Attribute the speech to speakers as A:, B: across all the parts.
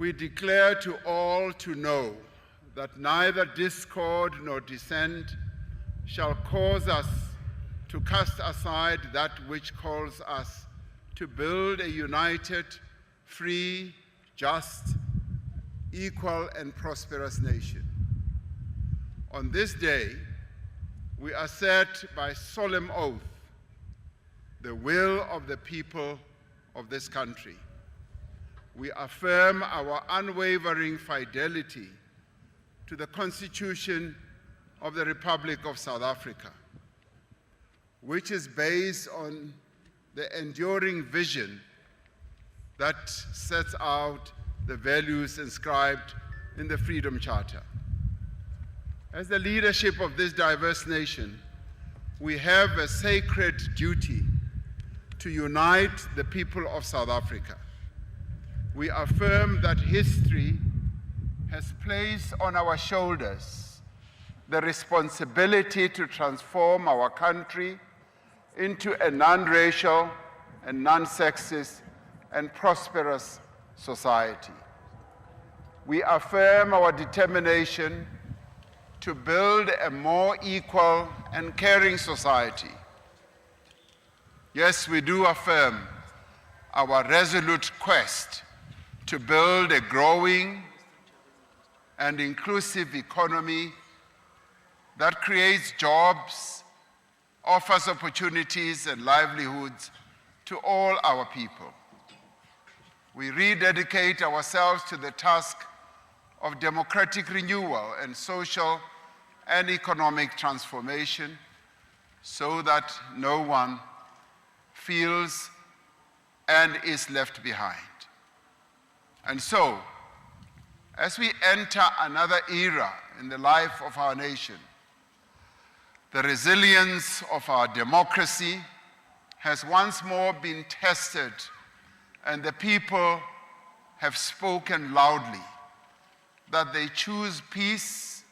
A: we declare to all to know that neither discord nor dissent shall cause us to cast aside that which calls us to build a united, free, just, equal, and prosperous nation. On this day, we assert by solemn oath the will of the people of this country. We affirm our unwavering fidelity to the Constitution of the Republic of South Africa, which is based on the enduring vision that sets out the values inscribed in the Freedom Charter. As the leadership of this diverse nation, we have a sacred duty to unite the people of South Africa. We affirm that history has placed on our shoulders the responsibility to transform our country into a non-racial and non-sexist and prosperous society. We affirm our determination to build a more equal and caring society. Yes, we do affirm our resolute quest to build a growing and inclusive economy that creates jobs, offers opportunities and livelihoods to all our people. We rededicate ourselves to the task of democratic renewal and social and economic transformation so that no one feels and is left behind. And so, as we enter another era in the life of our nation, the resilience of our democracy has once more been tested, and the people have spoken loudly that they choose peace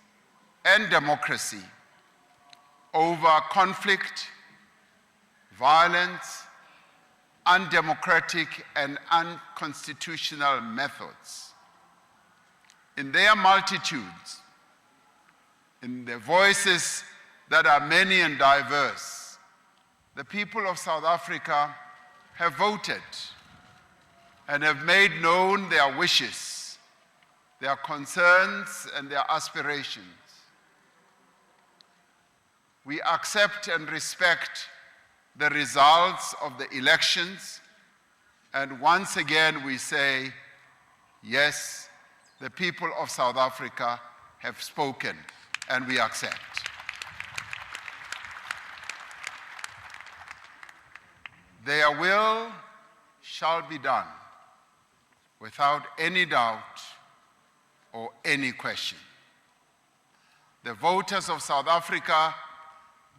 A: and democracy over conflict, violence, undemocratic and unconstitutional methods. In their multitudes, in their voices that are many and diverse, the people of South Africa have voted and have made known their wishes, their concerns, and their aspirations. We accept and respect the results of the elections, and once again we say, yes, the people of South Africa have spoken, and we accept. Their will shall be done without any doubt or any question. The voters of South Africa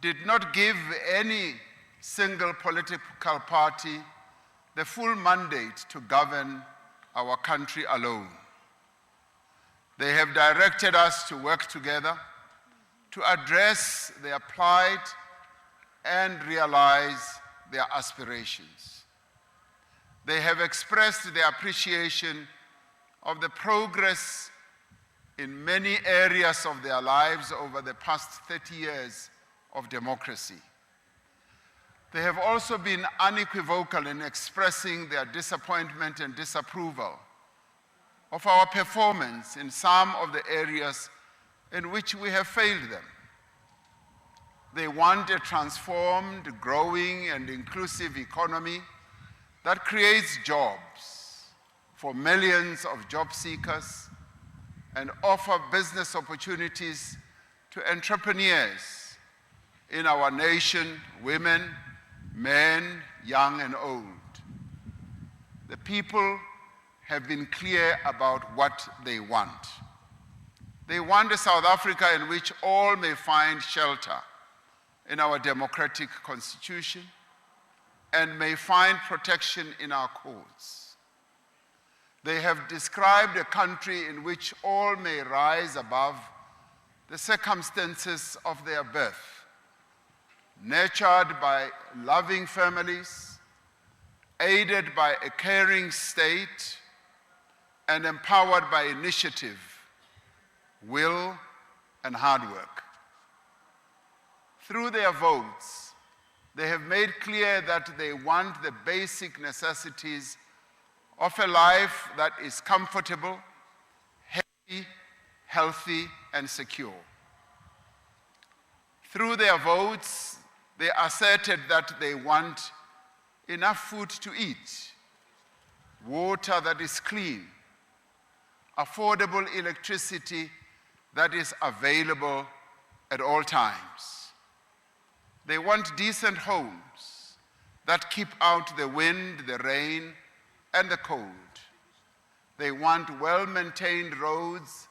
A: did not give any single political party the full mandate to govern our country alone. They have directed us to work together to address their plight and realize their aspirations. They have expressed their appreciation of the progress in many areas of their lives over the past 30 years of democracy. They have also been unequivocal in expressing their disappointment and disapproval of our performance in some of the areas in which we have failed them. They want a transformed, growing, and inclusive economy that creates jobs for millions of job seekers and offer business opportunities to entrepreneurs in our nation, women, men, young and old. The people have been clear about what they want. They want a South Africa in which all may find shelter in our democratic constitution and may find protection in our courts. They have described a country in which all may rise above the circumstances of their birth, nurtured by loving families, aided by a caring state, and empowered by initiative, will, and hard work. Through their votes, they have made clear that they want the basic necessities of a life that is comfortable, happy, healthy, and secure. Through their votes, they asserted that they want enough food to eat, water that is clean, affordable electricity that is available at all times. They want decent homes that keep out the wind, the rain, and the cold. They want well-maintained roads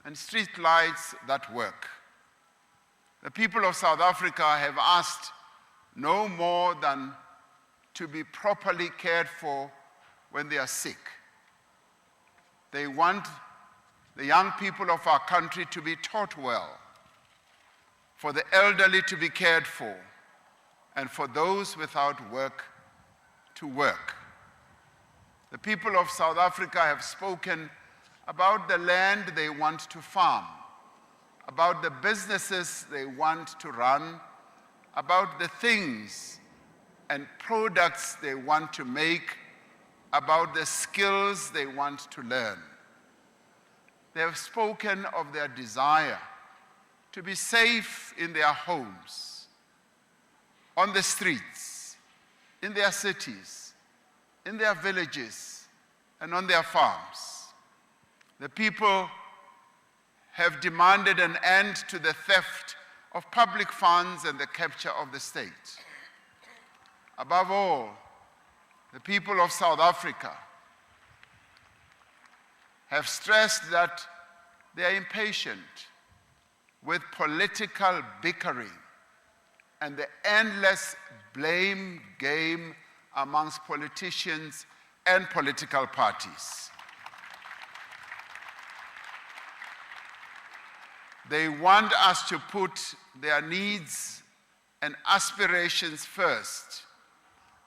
A: and street lights that work. The people of South Africa have asked no more than to be properly cared for when they are sick. They want the young people of our country to be taught well, for the elderly to be cared for, and for those without work to work. The people of South Africa have spoken about the land they want to farm, about the businesses they want to run, about the things and products they want to make, about the skills they want to learn. They have spoken of their desire to be safe in their homes, on the streets, in their cities, in their villages, and on their farms. The people have demanded an end to the theft of public funds and the capture of the state. Above all, the people of South Africa have stressed that they are impatient with political bickering and the endless blame game amongst politicians and political parties. They want us to put their needs and aspirations first,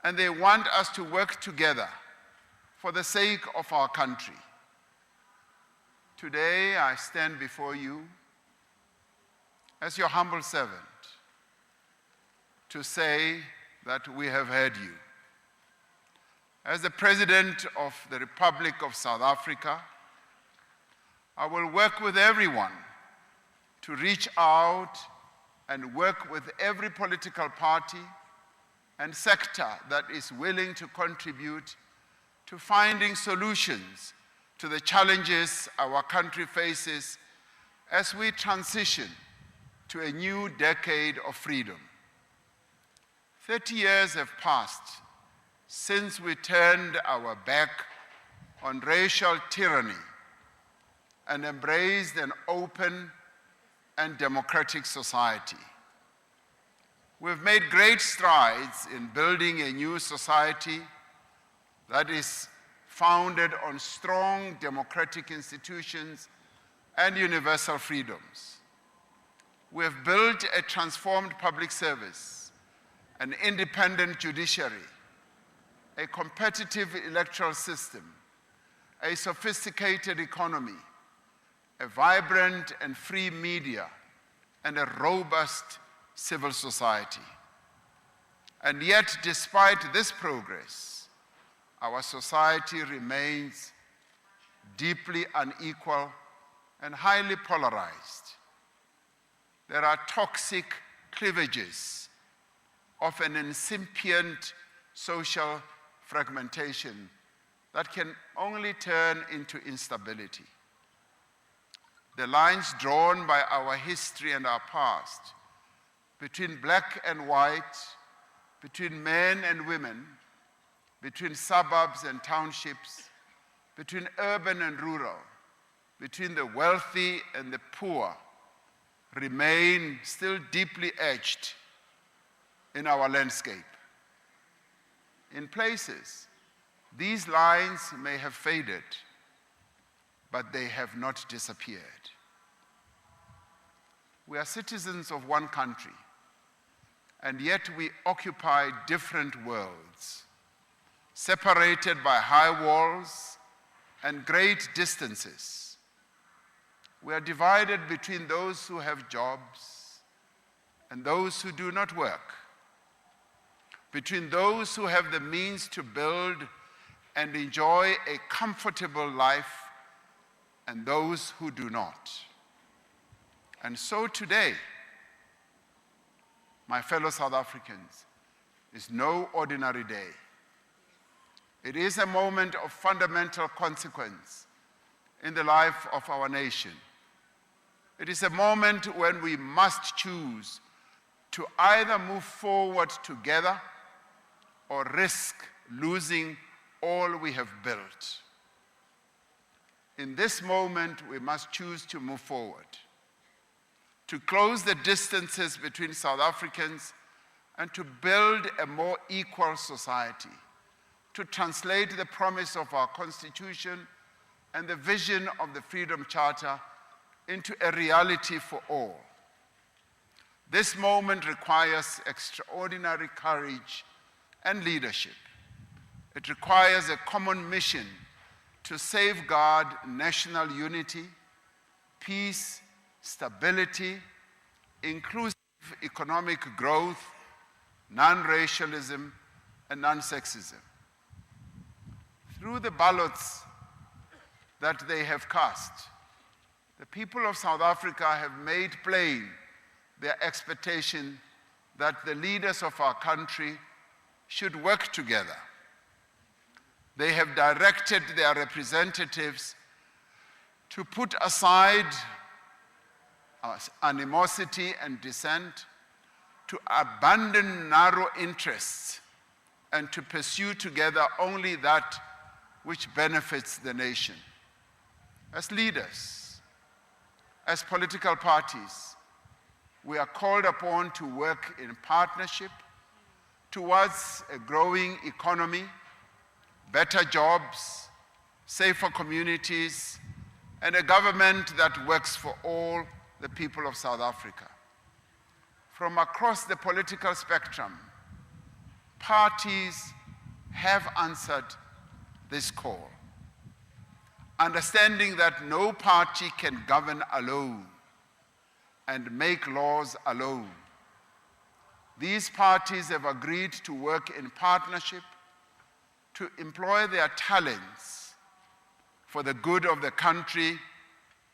A: and they want us to work together for the sake of our country. Today, I stand before you as your humble servant to say that we have heard you. As the President of the Republic of South Africa, I will work with everyone to reach out and work with every political party and sector that is willing to contribute to finding solutions to the challenges our country faces as we transition to a new decade of freedom. 30 years have passed since we turned our back on racial tyranny and embraced an open and democratic society. We've made great strides in building a new society that is founded on strong democratic institutions and universal freedoms. We have built a transformed public service, an independent judiciary, a competitive electoral system, a sophisticated economy, a vibrant and free media, and a robust civil society. And yet, despite this progress, our society remains deeply unequal and highly polarized. There are toxic cleavages of an incipient social fragmentation that can only turn into instability. The lines drawn by our history and our past between black and white, between men and women, between suburbs and townships, between urban and rural, between the wealthy and the poor, remain still deeply etched in our landscape. In places, these lines may have faded, but they have not disappeared. We are citizens of one country, and yet we occupy different worlds, separated by high walls, and great distances. We are divided between those who have jobs and those who do not work, between those who have the means to build and enjoy a comfortable life and those who do not. And so today, my fellow South Africans, is no ordinary day. It is a moment of fundamental consequence in the life of our nation. It is a moment when we must choose to either move forward together or risk losing all we have built. In this moment, we must choose to move forward, to close the distances between South Africans and to build a more equal society, to translate the promise of our Constitution and the vision of the Freedom Charter into a reality for all. This moment requires extraordinary courage and leadership. It requires a common mission to safeguard national unity, peace, stability, inclusive economic growth, non-racialism, and non-sexism. Through the ballots that they have cast, the people of South Africa have made plain their expectation that the leaders of our country should work together. They have directed their representatives to put aside animosity and dissent, to abandon narrow interests, and to pursue together only that which benefits the nation. As leaders, as political parties, we are called upon to work in partnership towards a growing economy, better jobs, safer communities, and a government that works for all the people of South Africa. From across the political spectrum, parties have answered this call, understanding that no party can govern alone and make laws alone. These parties have agreed to work in partnership to employ their talents for the good of the country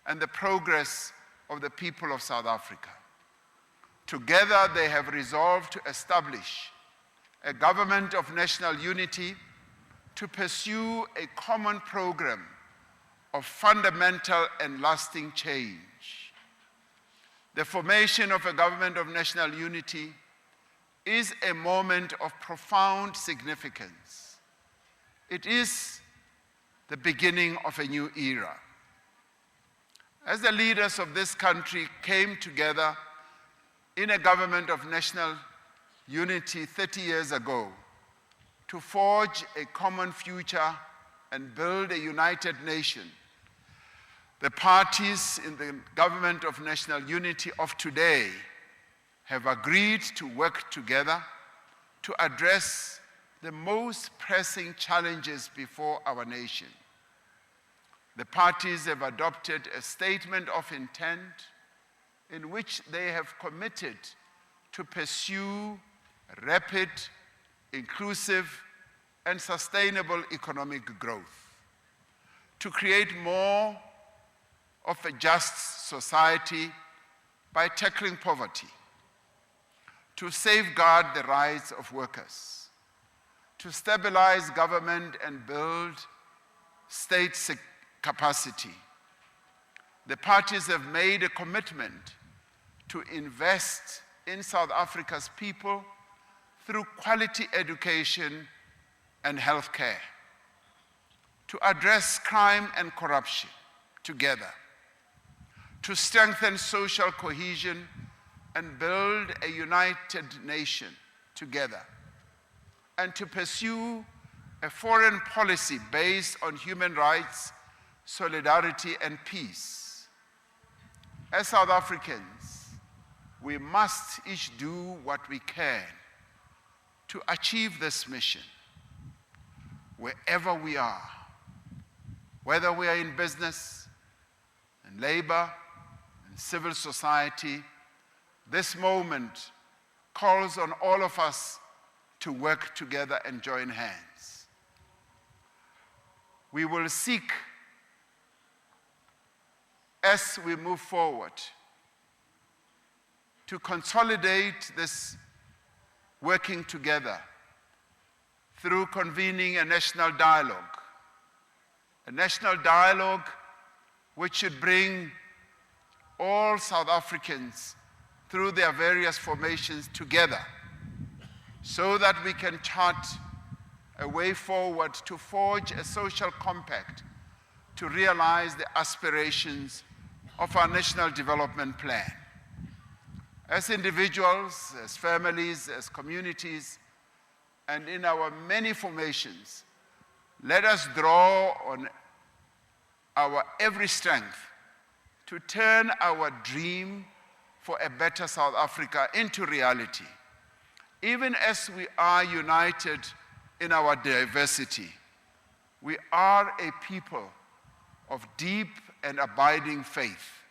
A: and the progress of the people of South Africa. Together, they have resolved to establish a government of national unity to pursue a common program of fundamental and lasting change. The formation of a government of national unity is a moment of profound significance. It is the beginning of a new era. As the leaders of this country came together in a government of national unity 30 years ago to forge a common future and build a united nation, the parties in the government of national unity of today have agreed to work together to address the most pressing challenges before our nation. The parties have adopted a statement of intent in which they have committed to pursue rapid, inclusive, and sustainable economic growth, to create more of a just society by tackling poverty, to safeguard the rights of workers, to stabilize government and build state capacity. The parties have made a commitment to invest in South Africa's people through quality education and healthcare, to address crime and corruption together, to strengthen social cohesion and build a united nation together, and to pursue a foreign policy based on human rights, solidarity, and peace. As South Africans, we must each do what we can to achieve this mission, wherever we are, Whether we are in business, in labor, in civil society, this moment calls on all of us to work together and join hands. We will seek, as we move forward, to consolidate this working together through convening a national dialogue which should bring all South Africans through their various formations together so that we can chart a way forward to forge a social compact to realize the aspirations of our national development plan. As individuals, as families, as communities, and in our many formations, let us draw on our every strength to turn our dream for a better South Africa into reality. Even as we are united in our diversity, we are a people of deep and abiding faith.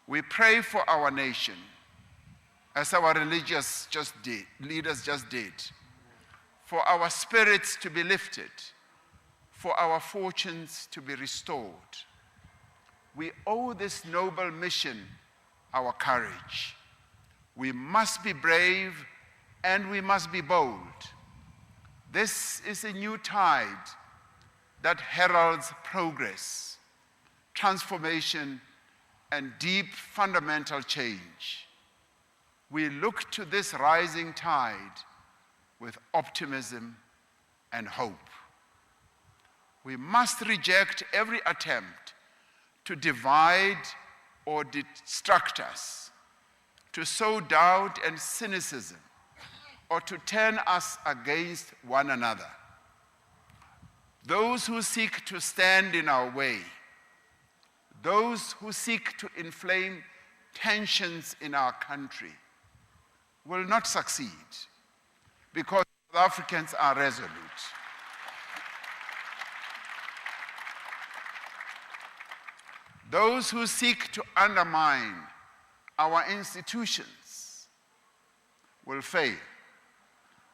A: We pray for our nation, as our religious leaders just did, for our spirits to be lifted, for our fortunes to be restored. We owe this noble mission our courage. We must be brave and we must be bold. This is a new tide that heralds progress, transformation, and deep fundamental change. We look to this rising tide with optimism and hope. We must reject every attempt to divide or distract us, to sow doubt and cynicism, or to turn us against one another. Those who seek to stand in our way, those who seek to inflame tensions in our country, will not succeed because South Africans are resolute. Those who seek to undermine our institutions will fail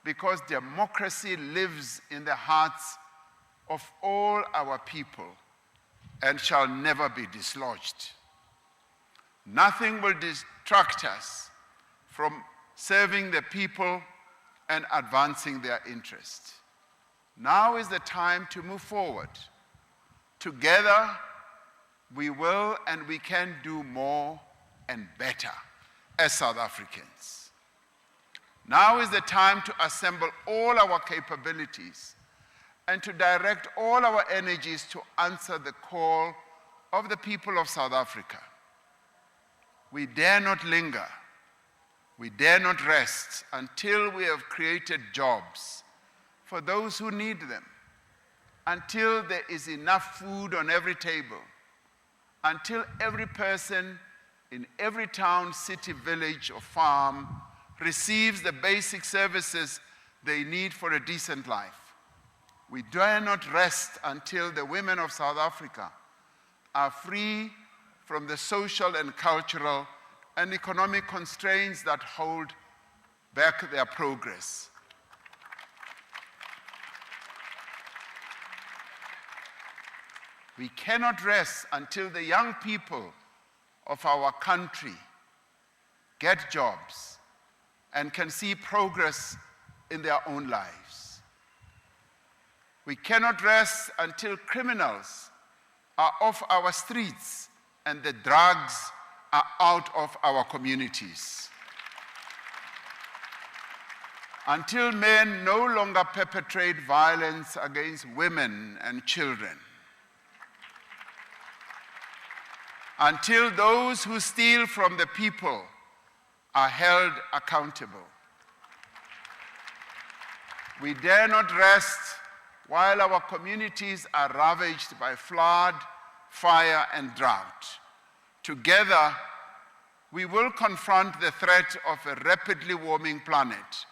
A: because democracy lives in the hearts of all our people and shall never be dislodged. Nothing will distract us from serving the people and advancing their interests. Now is the time to move forward. Together, we will and we can do more and better as South Africans. Now is the time to assemble all our capabilities and to direct all our energies to answer the call of the people of South Africa. We dare not linger. We dare not rest until we have created jobs for those who need them, until there is enough food on every table, until every person in every town, city, village, or farm receives the basic services they need for a decent life. We dare not rest until the women of South Africa are free from the social and cultural and economic constraints that hold back their progress. We cannot rest until the young people of our country get jobs and can see progress in their own lives. We cannot rest until criminals are off our streets and the drugs are out of our communities. Until men no longer perpetrate violence against women and children. Until those who steal from the people are held accountable. We dare not rest while our communities are ravaged by flood, fire, and drought. Together, we will confront the threat of a rapidly warming planet.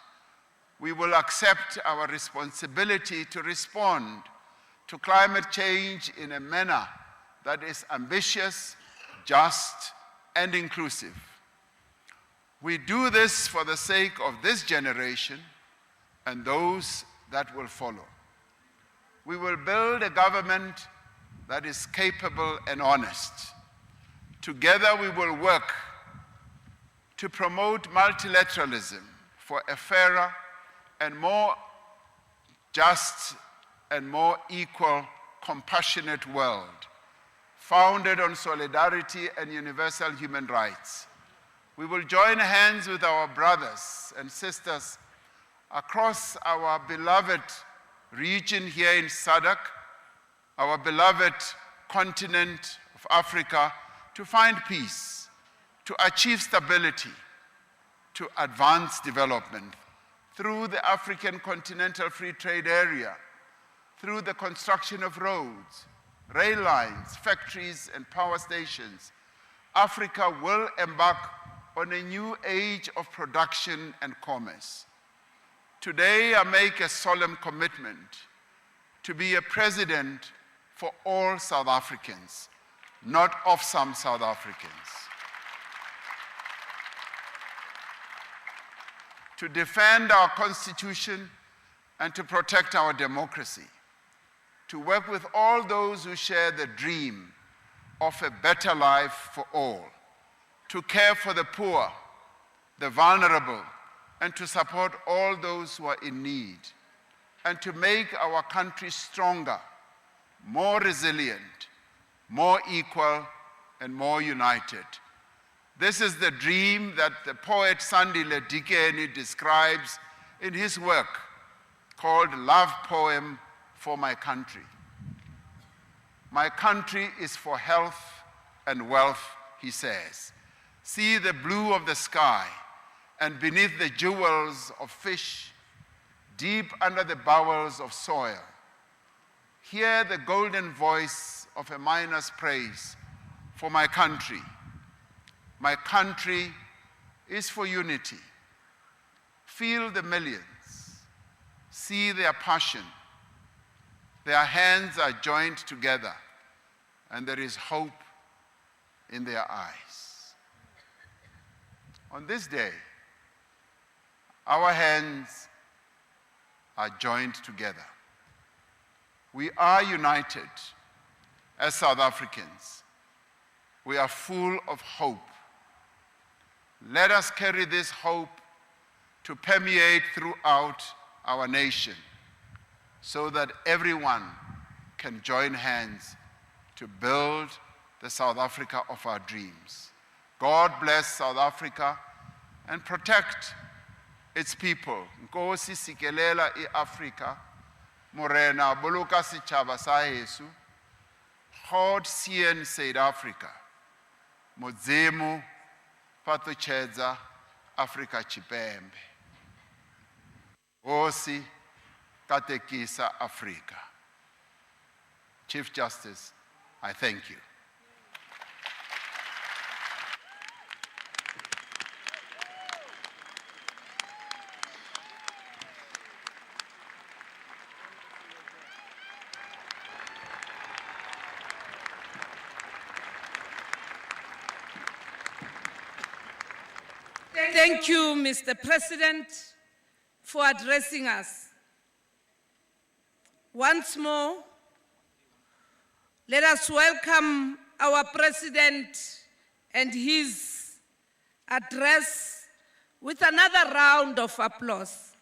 A: We will accept our responsibility to respond to climate change in a manner that is ambitious, just, and inclusive. We do this for the sake of this generation and those that will follow. We will build a government that is capable and honest. Together we will work to promote multilateralism for a fairer and more just and more equal, compassionate world, founded on solidarity and universal human rights. We will join hands with our brothers and sisters across our beloved region here in SADC, our beloved continent of Africa, to find peace, to achieve stability, to advance development through the African Continental Free Trade Area, through the construction of roads, rail lines, factories, and power stations. Africa will embark on a new age of production and commerce. Today, I make a solemn commitment to be a president for all South Africans, not of some South Africans. To defend our Constitution and to protect our democracy. To work with all those who share the dream of a better life for all. To care for the poor, the vulnerable, and to support all those who are in need. And to make our country stronger, more resilient, more equal, and more united. This is the dream that the poet Sandile Dikeni describes in his work called Love Poem for My Country. My country is for health and wealth, he says. See the blue of the sky, and beneath the jewels of fish, deep under the bowels of soil. Hear the golden voice of a miner's praise for my country. My country is for unity. Feel the millions. See their passion. Their hands are joined together, and there is hope in their eyes. On this day, our hands are joined together. We are united as South Africans. We are full of hope. Let us carry this hope to permeate throughout our nation so that everyone can join hands to build the South Africa of our dreams. God bless South Africa and protect its people. Nkosi sikelela iAfrika, Morena buluka sichaba sa Yesu, God sien South Africa, Modzemu patuchedza Afrika Chipembe. Osi katekisa Afrika. Chief Justice, I thank you.
B: Thank you, Mr. President, for addressing us. Once more, let us welcome our President and his address with another round of applause.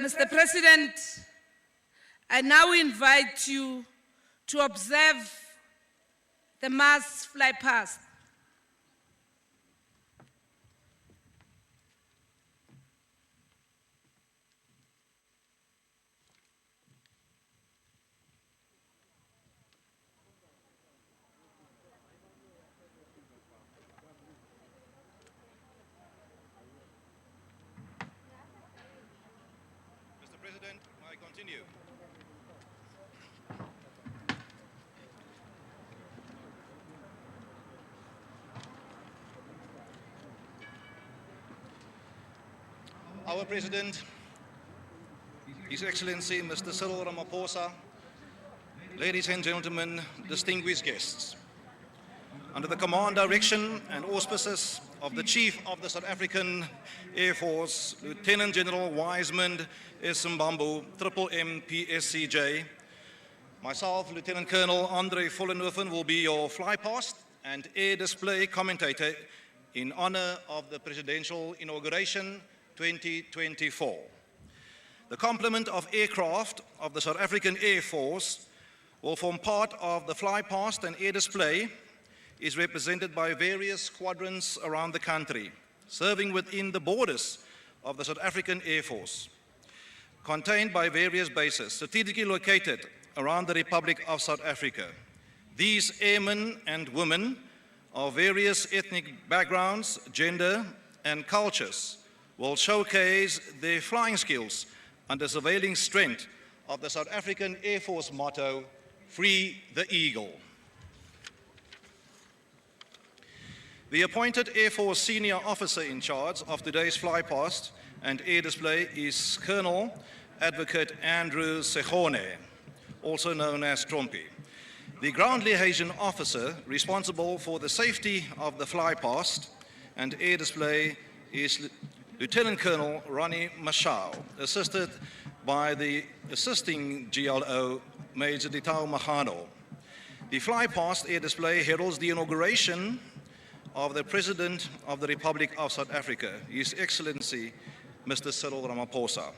B: Mr. President, I now invite you to observe the mass fly past.
C: Mr. President, may I continue? Our President, His Excellency Mr. Cyril Ramaphosa, ladies and gentlemen, distinguished guests. Under the command, direction and auspices of the Chief of the South African Air Force, Lieutenant General Wiseman Esimbambu, Triple MPSCJ, myself, Lieutenant Colonel Andre Vollenhoven, will be your flypast and air display commentator in honor of the Presidential Inauguration 2024. The complement of aircraft of the South African Air Force will form part of the flypast, and air display is represented by various squadrons around the country, serving within the borders of the South African Air Force, contained by various bases strategically located around the Republic of South Africa. These airmen and women of various ethnic backgrounds, gender, and cultures will showcase their flying skills under surveilling strength of the South African Air Force motto, "Free the Eagle." The appointed Air Force senior officer in charge of today's flypast and air display is Colonel Advocate Andrew Segone, also known as Trumpy. The ground liaison officer responsible for the safety of the flypast and air display is Lieutenant Colonel Ronnie Mashao, assisted by the assisting GLO Major Ditau Mahano. The flypast air display heralds the inauguration of the President of the Republic of South Africa, His Excellency Mr. Cyril Ramaphosa,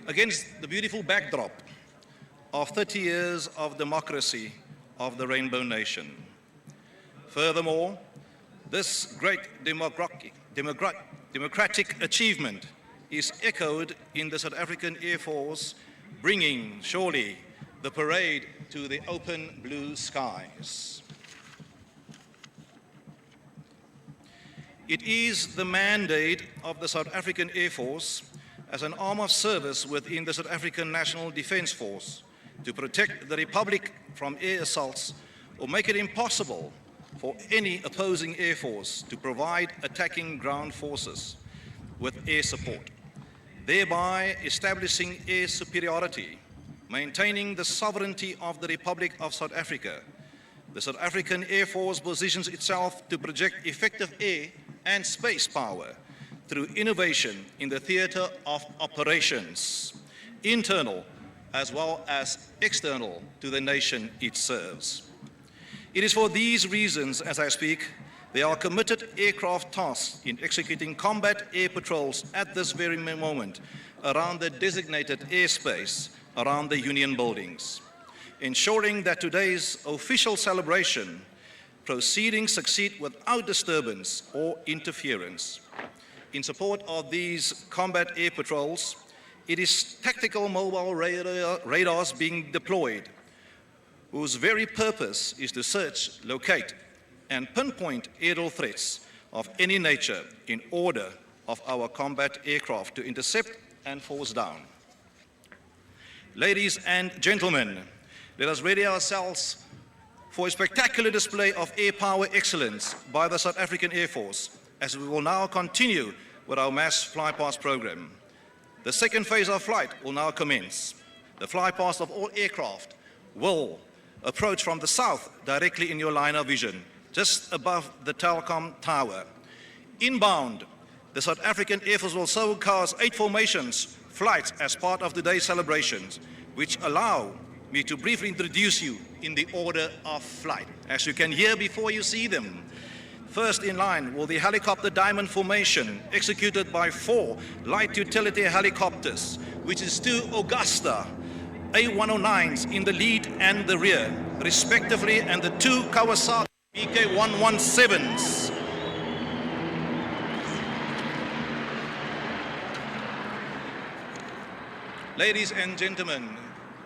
C: against the beautiful backdrop of 30 years of democracy of the Rainbow Nation. Furthermore, this great democratic achievement is echoed in the South African Air Force, bringing surely the parade to the open blue skies. It is the mandate of the South African Air Force as an arm of service within the South African National Defence Force to protect the Republic from air assaults or make it impossible for any opposing air force to provide attacking ground forces with air support, thereby establishing air superiority, maintaining the sovereignty of the Republic of South Africa. The South African Air Force positions itself to project effective air and space power through innovation in the theatre of operations, internal as well as external to the nation it serves. It is for these reasons, as I speak, there are committed aircraft tasks in executing combat air patrols at this very moment around the designated airspace around the Union buildings, ensuring that today's official celebration proceedings succeed without disturbance or interference. In support of these combat air patrols, it is tactical mobile radars being deployed, whose very purpose is to search, locate, and pinpoint aerial threats of any nature in order of our combat aircraft to intercept and force down. Ladies and gentlemen, let us ready ourselves for a spectacular display of air power excellence by the South African Air Force, as we will now continue with our mass flypast program. The second phase of flight will now commence. The flypast of all aircraft will approach from the south directly in your line of vision, just above the Telkom Tower. Inbound, the South African Air Force will so cast 8 formations flights as part of today's celebrations, which allow me to briefly introduce you in the order of flight, as you can hear before you see them. First in line will the helicopter diamond formation, executed by 4 light utility helicopters, which is 2 Augusta A109s in the lead and the rear, respectively, and the 2 Kawasaki BK117s. Ladies and gentlemen,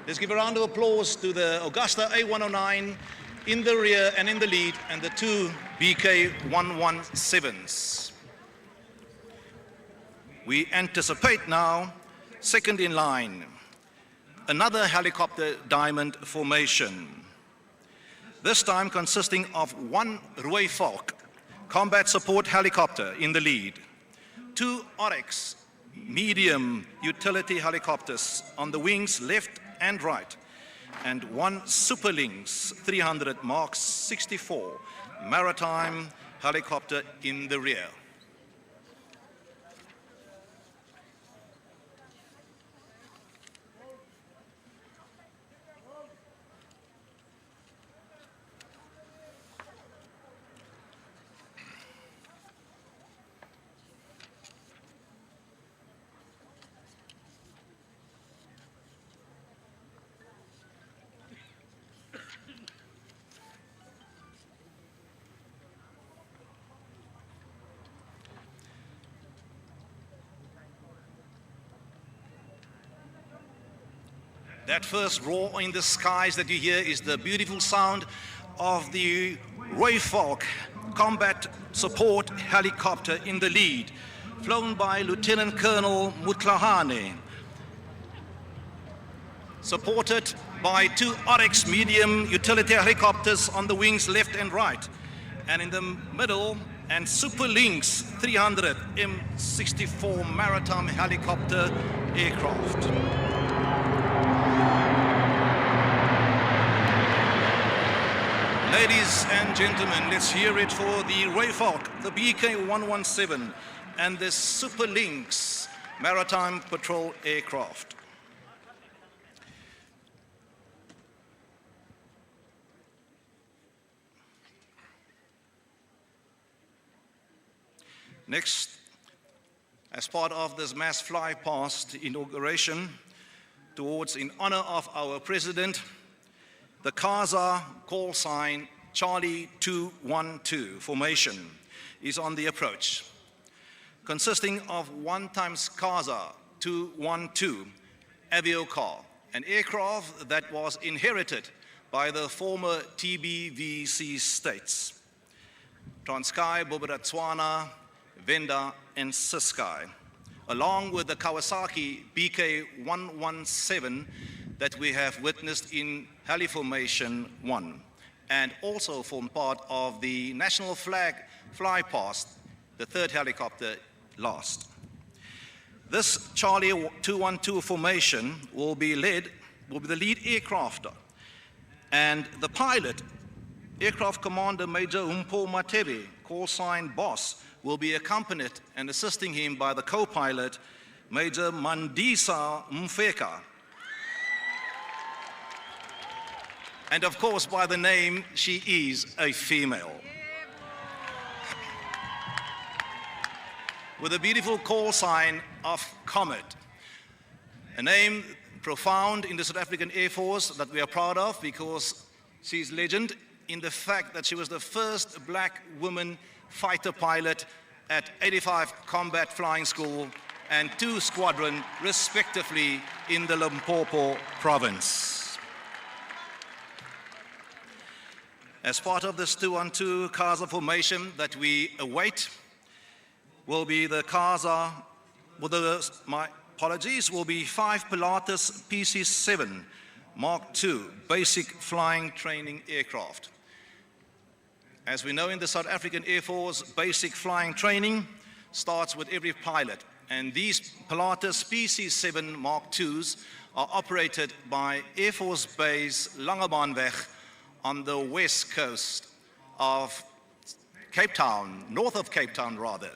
C: let's give a round of applause to the Augusta A109 in the rear and in the lead, and the 2 BK117s. We anticipate now, second in line, another helicopter diamond formation, this time consisting of 1 Rooi Valk combat support helicopter in the lead, 2 Oryx medium utility helicopters on the wings left and right, and 1 Super Lynx 300 Mark 64 maritime helicopter in the rear. That first roar in the skies that you hear is the beautiful sound of the Roy Falk Combat Support Helicopter in the lead, flown by Lieutenant Colonel Mutlahane, supported by 2 Oryx medium utility helicopters on the wings left and right, and in the middle, and Super Lynx 300 M64 maritime helicopter aircraft. Ladies and gentlemen, let's hear it for the Roy Falk, the BK-117, and the Super Lynx maritime patrol aircraft. Next, as part of this mass fly-past inauguration in honor of our President, the CASA call sign Charlie 212 formation is on the approach, consisting of 1 times CASA 212 Aviocar, an aircraft that was inherited by the former TBVC states, Transkei, Bophuthatswana, Venda, and Ciskei, along with the Kawasaki BK-117 that we have witnessed in Heli Formation 1, and also form part of the national flag fly-past, the 3rd helicopter last. This Charlie 212 formation will be the lead aircrafter, and the pilot, Aircraft Commander Major Humpo Matebe, call sign Boss, will be accompanied and assisting him by the co-pilot, Major Mandisa Mfeka. And of course, by the name, she is a female. With a beautiful call sign of Comet, a name profound in the South African Air Force that we are proud of because she's legend in the fact that she was the first black woman fighter pilot at 85 Combat Flying School and 2 Squadron, respectively, in the Limpopo province. As part of this 212 CASA formation that we await, will be the CASA, my apologies, will be 5 Pilatus PC-7 Mark II basic flying training aircraft. As we know in the South African Air Force, basic flying training starts with every pilot, and these Pilatus PC-7 Mark IIs are operated by Air Force Base Langebaanweg on the west coast of Cape Town, north of Cape Town rather.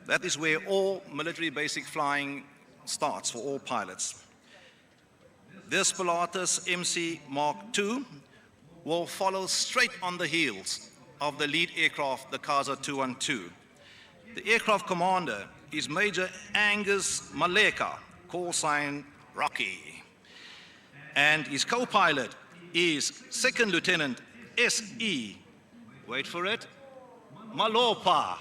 C: That is where all military basic flying starts for all pilots. This Pilatus MC Mark II will follow straight on the heels of the lead aircraft, the CASA 212. The aircraft commander is Major Angus Maleka, call sign Rocky. And his co-pilot is Second Lieutenant S.E., wait for it, Malopa.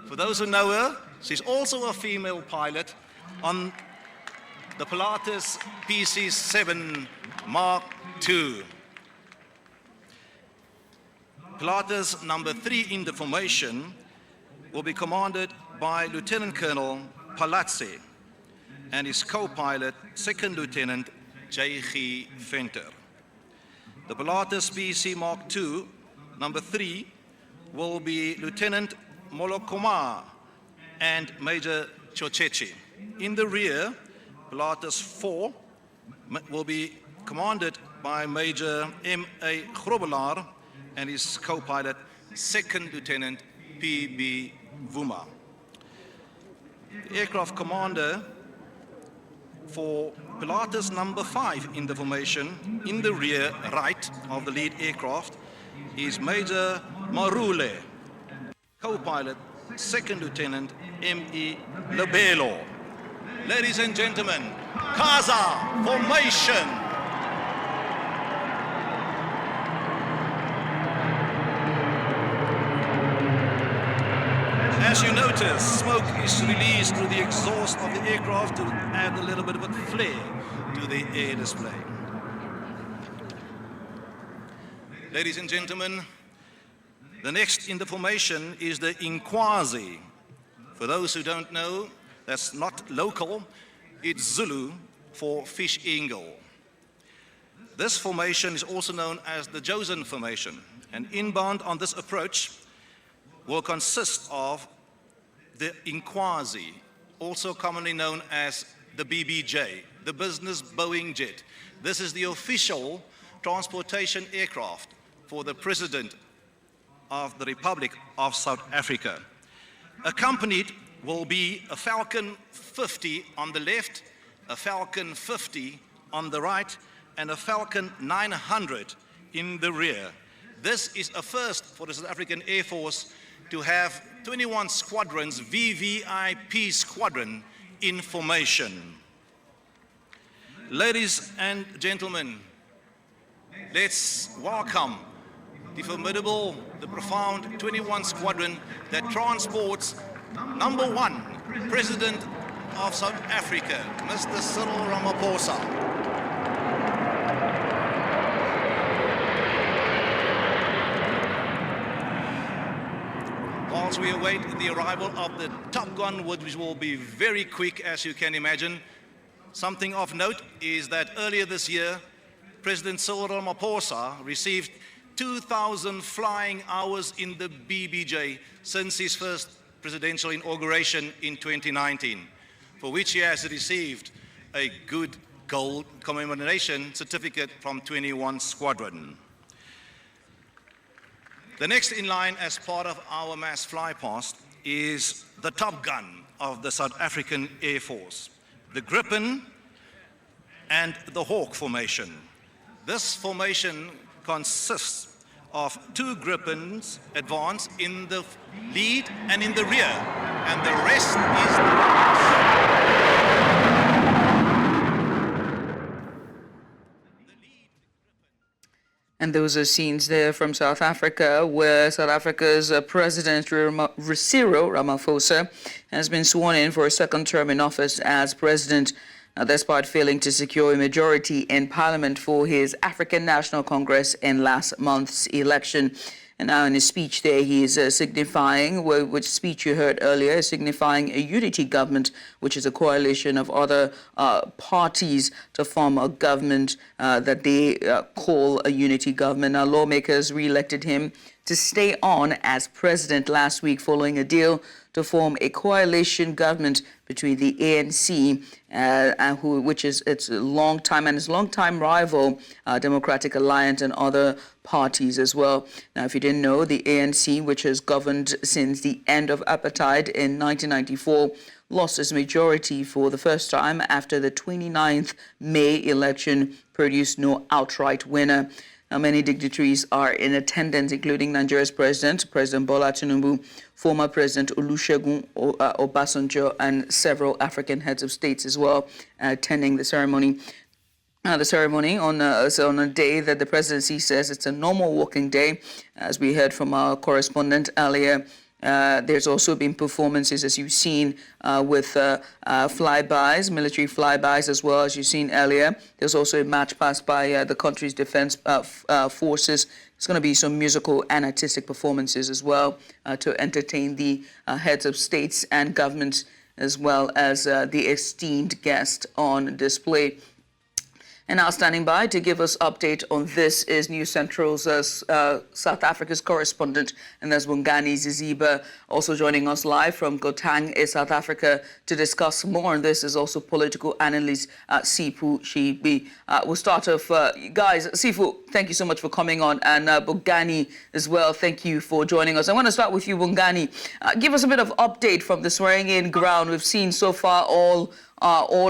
C: For those who know her, she's also a female pilot on the Pilatus PC-7 Mark II. Pilatus number 3 in the formation will be commanded by Lieutenant Colonel Palazzi and his co-pilot, Second Lieutenant J.G. Venter. The Pilatus PC Mark II, number 3, will be Lieutenant Molokoma and Major Chochechi. In the rear, Pilatus 4 will be commanded by Major M.A. Grobelaar and his co-pilot, Second Lieutenant P.B. Vuma. The aircraft commander for Pilatus number 5 in the formation, in the rear right of the lead aircraft, is Major Marule, co-pilot, Second Lieutenant M.E. Lebelo. Ladies and gentlemen, Casa formation. As you notice, smoke is released through the exhaust of the aircraft to add a little bit of a flair to the air display. Ladies and gentlemen, the next in the formation is the Inkwazi. For those who don't know, that's not local, it's Zulu for fish eagle. This formation is also known as the Josen formation, and inbound on this approach will consist of the Inkwazi, also commonly known as the BBJ, the business Boeing jet. This is the official transportation aircraft for the President of the Republic of South Africa. Accompanied will be a Falcon 50 on the left, a Falcon 50 on the right, and a Falcon 900 in the rear. This is a first for the South African Air Force to have 21 squadrons, VVIP squadron, in formation. Ladies and gentlemen, let's welcome the formidable, the profound 21 squadron that transports number 1, President of South Africa, Mr. Cyril Ramaphosa. Whilst we await the arrival of the Top Gun, which will be very quick, as you can imagine, something of note is that earlier this year, President Cyril Ramaphosa received 2,000 flying hours in the BBJ since his first presidential inauguration in 2019, for which he has received a good gold commemoration certificate from 21 Squadron. The next in line as part of our mass flypast is the Top Gun of the South African Air Force, the Gripen and the Hawk formation. This formation consists of 2 Gripens advance in the lead and in the rear, and the rest is the
D: And those are scenes there from South Africa, where South Africa's President Cyril Ramaphosa has been sworn in for a second term in office as president, despite failing to secure a majority in Parliament for his African National Congress in last month's election. And now in his speech there, he is signifying, which speech you heard earlier, signifying a unity government, which is a coalition of other parties to form a government that they call a unity government. Now, lawmakers re-elected him to stay on as president last week following a deal to form a coalition government between the ANC, which is its longtime rival, Democratic Alliance, and other parties as well. Now, if you didn't know, the ANC, which has governed since the end of apartheid in 1994, lost its majority for the first time after the 29th May election produced no outright winner. Now, many dignitaries are in attendance, including Nigeria's President Bola Tinubu, former President Olusegun Obasanjo, and several African heads of states as well, attending the ceremony. The ceremony on a day that the presidency says it's a normal working day, as we heard from our correspondent earlier. There's also been performances, as you've seen, with flybys, military flybys, as well as you've seen earlier. There's also a march past by the country's defense forces. There's going to be some musical and artistic performances as well to entertain the heads of states and governments, as well as the esteemed guest on display. And now standing by to give us update on this is News Central's South Africa's correspondent, and there's Bongani Ziziba also joining us live from Gauteng, South Africa, to discuss more on this. Is also political analyst Sifu Shibi. We'll start off, guys. Sifu, thank you so much for coming on, and Bongani as well. Thank you for joining us. I want to start with you, Bongani. Give us a bit of update from the swearing-in ground. We've seen so far all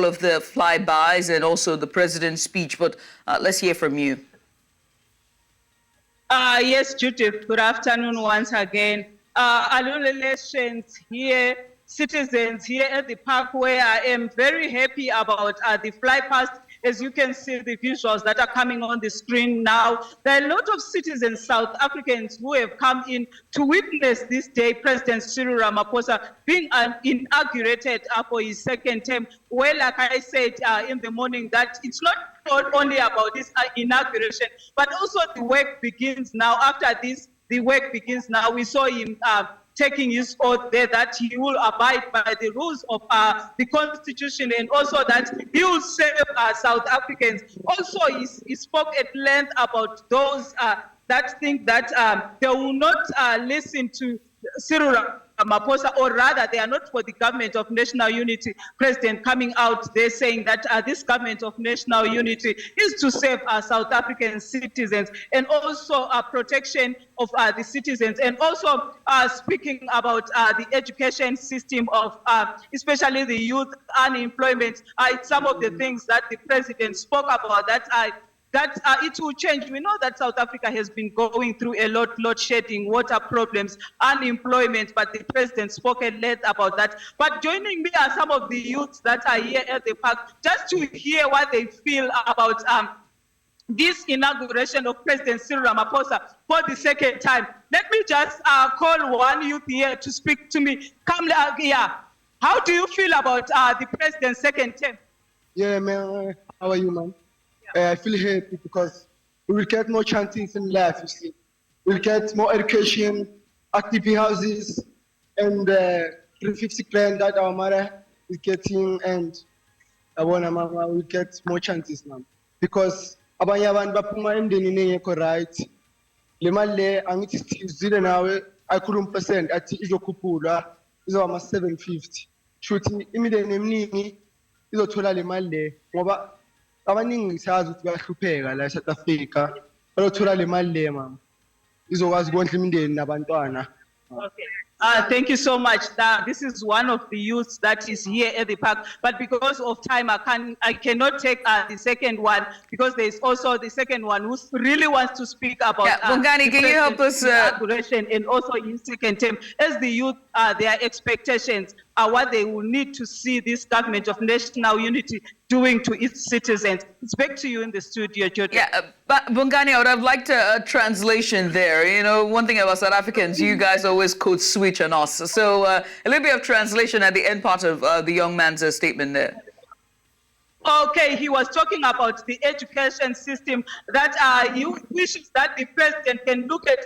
D: of the flybys and also the president's speech, but let's hear from you.
E: Yes, Judith, good afternoon once again. Alone elections here, citizens here at the park, where I am very happy about the fly past. As you can see, the visuals that are coming on the screen now, there are a lot of citizens, South Africans, who have come in to witness this day President Cyril Ramaphosa being inaugurated for his second term. Well, like I said in the morning, that it's not only about this inauguration, but also the work begins now. After this, the work begins now. We saw him taking his oath there that he will abide by the rules of the Constitution, and also that he will serve South Africans. Also, he spoke at length about those that think that they will not listen to Cyril Ramaphosa, or rather they are not for the government of national unity. President coming out there saying that this government of national unity is to serve South African citizens, and also protection of the citizens, and also speaking about the education system of especially the youth unemployment. Some of the things that the president spoke about that it will change. We know that South Africa has been going through a load shedding, water problems, unemployment, but the president spoke at length about that. But joining me are some of the youths that are here at the park, just to hear what they feel about this inauguration of President Cyril Ramaphosa for the second time. Let me just call one youth here to speak to me. Come here. How do you feel about the president's second term?
F: Yeah, man. How are you, man? I feel happy because we will get more chances in life, you see. We'll get more education, active houses, and 350 grand that our mother is getting, and mama will get more chances now. Because abanye abantu baphuma emndenini engekho right. Le mali le angithi sizile nawe ayikhuluma percent athi izokhuphulwa izoba ama 750. Shuthi imindeni eminingi izothola le mali le ngoba abaningi sazi ukuthi bayahlupheka la eSouth Africa. Bayothola le mali le mama. Izokwazi ukondla imindeni nabantwana.
E: Okay. Thank you so much. This is one of the youths that is here at the park, but because of time, I cannot take the second one, because there is also the second one who really wants to speak about
D: Bongani, can you help us
E: inauguration and also his second term. As the youth, their expectations are what they will need to see this government of national unity doing to its citizens. It's back to you in the studio, Jody.
D: Yeah, but Bongani, I would have liked a translation there. You know, one thing about South Africans, you guys always code switch on us. So a little bit of translation at the end part of the young man's statement there.
E: Okay, he was talking about the education system, that he wishes that the president can look at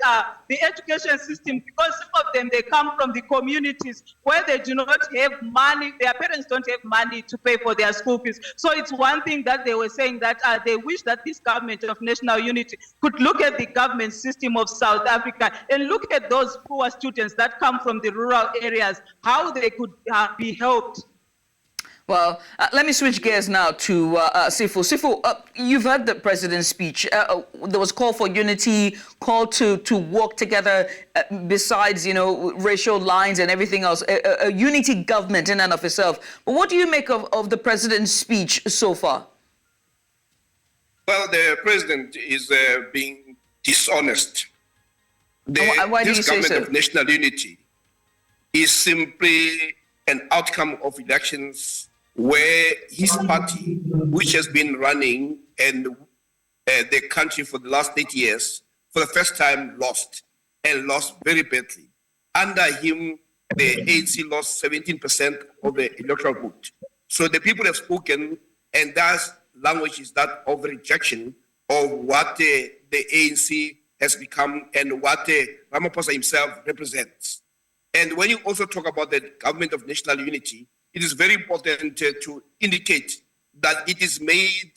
E: the education system, because some of them, they come from the communities where they do not have money, their parents don't have money to pay for their school fees. So it's one thing that they were saying, that they wish that this government of national unity could look at the government system of South Africa and look at those poor students that come from the rural areas, how they could be helped.
D: Well, let me switch gears now to Sifu. Sifu, you've heard the president's speech. There was call for unity, call to work together besides, you know, racial lines and everything else, a unity government in and of itself. But what do you make of the president's speech so far?
G: Well, the president is being dishonest.
D: Why do you
G: this
D: say
G: government
D: so?
G: of national unity is simply an outcome of elections where his party, which has been running and the country for the last 8 years, for the first time lost, and lost very badly. Under him, the ANC lost 17% of the electoral vote. So the people have spoken, and that language is that of rejection of what the ANC has become and what Ramaphosa himself represents. And when you also talk about the government of national unity, it is very important to indicate that it is made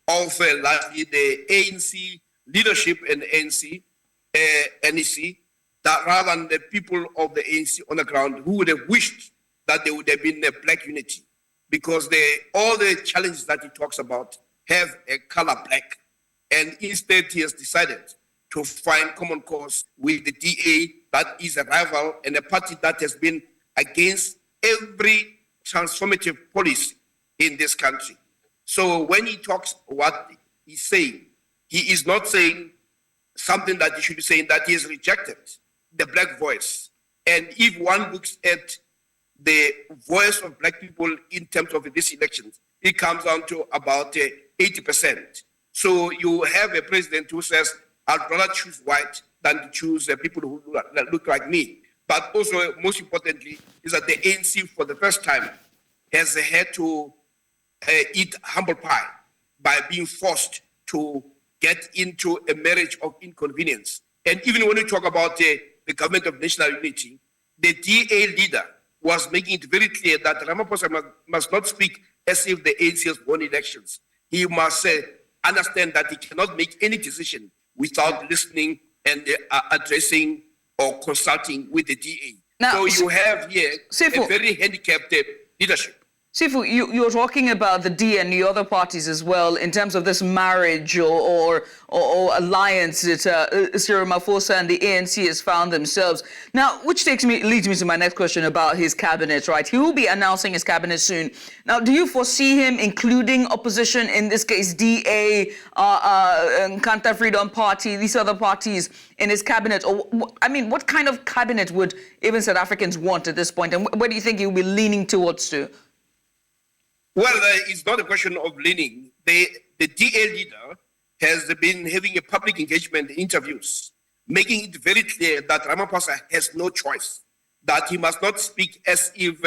G: of largely the ANC leadership and NEC, that rather than the people of the ANC on the ground who would have wished that there would have been a black unity, because all the challenges that he talks about have a color black. And instead, he has decided to find common cause with the DA, that is a rival and a party that has been against every transformative policy in this country. So when he talks what he's saying, he is not saying something that he should be saying, that he has rejected the black voice. And if one looks at the voice of black people in terms of these elections, it comes down to about 80%. So you have a president who says, I'd rather choose white than to choose people who look like me. But also, most importantly, is that the ANC, for the first time, has had to eat humble pie by being forced to get into a marriage of inconvenience. And even when we talk about the government of national unity, the DA leader was making it very clear that Ramaphosa must not speak as if the ANC has won elections. He must understand that he cannot make any decision without listening and addressing or consulting with the DA.
D: Now,
G: so you have here
D: Sifu,
G: a very handicapped leadership.
D: Sifu, you're talking about the D and the other parties as well in terms of this marriage or alliance that Cyril Ramaphosa and the ANC has found themselves. Now, which leads me to my next question about his cabinet, right? He will be announcing his cabinet soon. Now, do you foresee him including opposition, in this case DA, Nkandla Freedom Party, these other parties in his cabinet? Or, I mean, what kind of cabinet would even South Africans want at this point? And where do you think he will be leaning towards to?
G: Well, it's not a question of leaning. The DA leader has been having a public engagement interviews, making it very clear that Ramaphosa has no choice, that he must not speak as if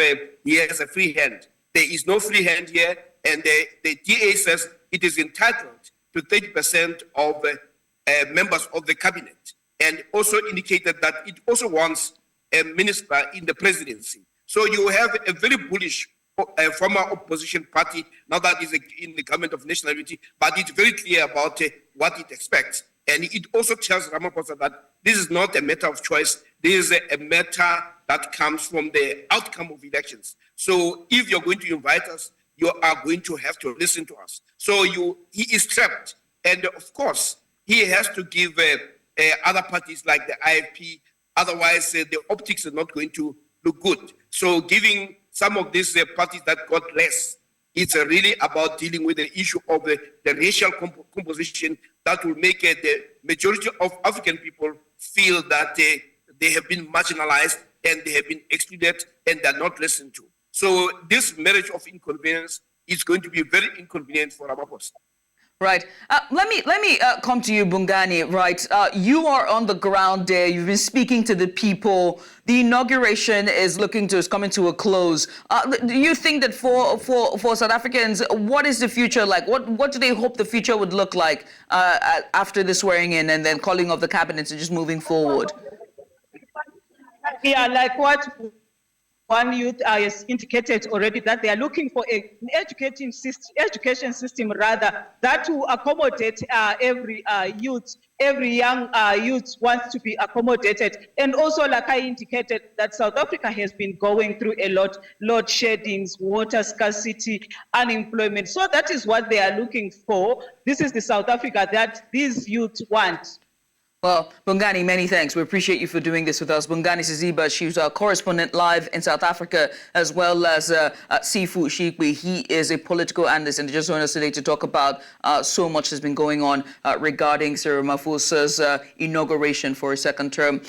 G: he has a free hand. There is no free hand here, and the DA says it is entitled to 30% of members of the cabinet, and also indicated that it also wants a minister in the presidency. So you have a very bullish former opposition party, now that is in the government of national unity, but it's very clear about what it expects. And it also tells Ramaphosa that this is not a matter of choice, this is a matter that comes from the outcome of elections. So if you're going to invite us, you are going to have to listen to us. So he is trapped. And of course, he has to give other parties like the IFP, otherwise the optics are not going to look good. So giving some of these parties that got less, it's really about dealing with the issue of the racial composition that will make the majority of African people feel that they have been marginalized and they have been excluded and they're not listened to. So this marriage of inconvenience is going to be very inconvenient for Ramaphosa.
D: Right. Let me come to you, Bongani. Right. You are on the ground there. You've been speaking to the people. The inauguration is coming to a close. Do you think that for South Africans, what is the future like? What do they hope the future would look like after the swearing in and then calling of the cabinet and just moving forward?
E: Yeah, like what one youth has indicated already, that they are looking for an education system rather that will accommodate every youth. Every young youth wants to be accommodated. And also, like I indicated, that South Africa has been going through a lot, load sheddings, water scarcity, unemployment. So that is what they are looking for. This is the South Africa that these youth want.
D: Well, Bongani, many thanks. We appreciate you for doing this with us. Bongani Siziba, she's our correspondent live in South Africa, as well as Sifu Shikwi. He is a political analyst and just joined us today to talk about so much has been going on regarding Cyril Ramaphosa's inauguration for a second term.